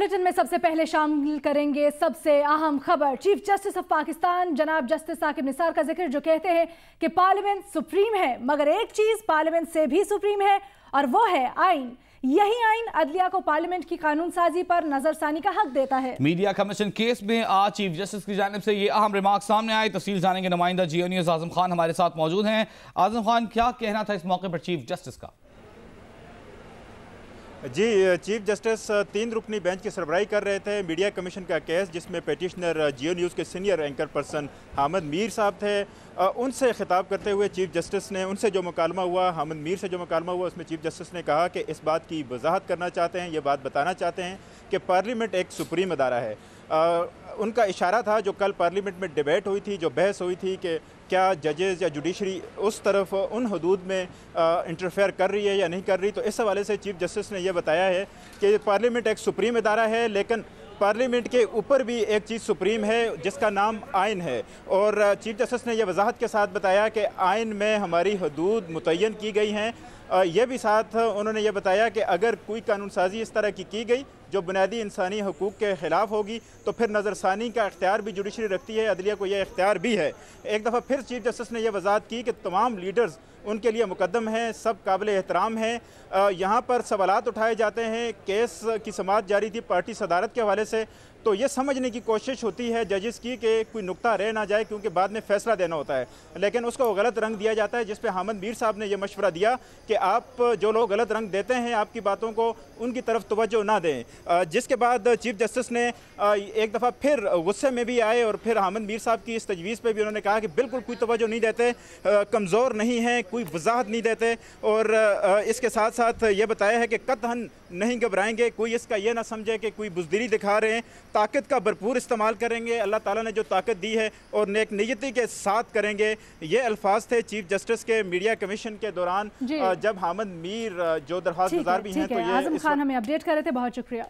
Bulletin में सबसे पहले शामिल करेंगे सबसे अहम खबर। चीफ जस्टिस ऑफ पाकिस्तान जनाब जस्टिस साकिब निसार का जिक्र, जो कहते हैं कि पार्लियामेंट सुप्रीम है, मगर एक चीज पार्लियामेंट से भी सुप्रीम है और वो है आइन। यही आइन अदलिया को पार्लियामेंट की कानून साजी पर नजरसानी का हक देता है। मीडिया कमीशन केस में आज चीफ जस्टिस की जानिब से ये अहम रिमार्क सामने आए। तफसील जानेंगे, नुमाइंदा जियो न्यूज़ आजम खान हमारे साथ मौजूद हैं। आजम खान, क्या कहना था इस मौके पर चीफ जस्टिस का? जी, चीफ जस्टिस 3 रुकनी बेंच की सरबराही कर रहे थे। मीडिया कमीशन का केस जिसमें पिटिशनर जियो न्यूज़ के senior anchor person Hamid Mir साहब थे, उनसे खिताब करते हुए चीफ जस्टिस ने उनसे जो मुकालमा हुआ, हामिद मीर से जो मुकालमा हुआ, उसमें चीफ जस्टिस ने कहा कि इस बात की वजाहत करना चाहते हैं, ये बात बताना चाहते हैं कि पार्लियामेंट एक सुप्रीम अदारा है। उनका इशारा था जो कल पार्लियामेंट में डिबेट हुई थी, जो बहस हुई थी कि क्या जजेस या जुडिशरी उस तरफ उन हदूद में इंटरफेयर कर रही है या नहीं कर रही, तो इस हवाले से चीफ जस्टिस ने यह बताया है कि पार्लियामेंट एक सुप्रीम अदारा है, लेकिन पार्लियामेंट के ऊपर भी एक चीज़ सुप्रीम है जिसका नाम आइन है। और चीफ जस्टिस ने यह वजाहत के साथ बताया कि आइन में हमारी हदूद मुतय्यन की गई हैं। यह भी साथ उन्होंने ये बताया कि अगर कोई कानून साजी इस तरह की गई जो बुनियादी इंसानी हकूक़ के ख़िलाफ़ होगी तो फिर नज़रसानी का इख्तियार भी जुडिशरी रखती है, अदलिया को यह इख्तियार भी है। एक दफ़ा फिर चीफ जस्टिस ने यह वजाहत की कि तमाम लीडर्स उनके लिए मुकद्दम हैं, सब काबिल एहतराम हैं। यहाँ पर सवालात उठाए जाते हैं, केस की समाअत जारी थी पार्टी सदारत के हवाले से, तो ये समझने की कोशिश होती है जजेस की कि कोई नुक्ता रह ना जाए, क्योंकि बाद में फ़ैसला देना होता है, लेकिन उसको गलत रंग दिया जाता है, जिस पे हामिद मीर साहब ने यह मशवरा दिया कि आप जो लोग गलत रंग देते हैं आपकी बातों को, उनकी तरफ तवज्जो ना दें। जिसके बाद चीफ जस्टिस ने एक दफ़ा फिर गुस्से में भी आए और फिर हामिद मीर साहब की इस तजवीज़ पर भी उन्होंने कहा कि बिल्कुल कोई तवज्जो नहीं देते, कमज़ोर नहीं हैं, कोई वजाहत नहीं देते। और इसके साथ साथ ये बताया है कि कतहन नहीं घबराएंगे, कोई इसका ये ना समझे कि कोई बुज़दिली दिखा रहे हैं, ताकत का भरपूर इस्तेमाल करेंगे, अल्लाह ताला ने जो ताकत दी है और नेक नियति के साथ करेंगे। ये अल्फाज थे चीफ जस्टिस के मीडिया कमीशन के दौरान जब हामिद मीर जो दरख्वास्त गुजार भी हैं। तो ये आजम खान हमें अपडेट कर रहे थे, बहुत शुक्रिया।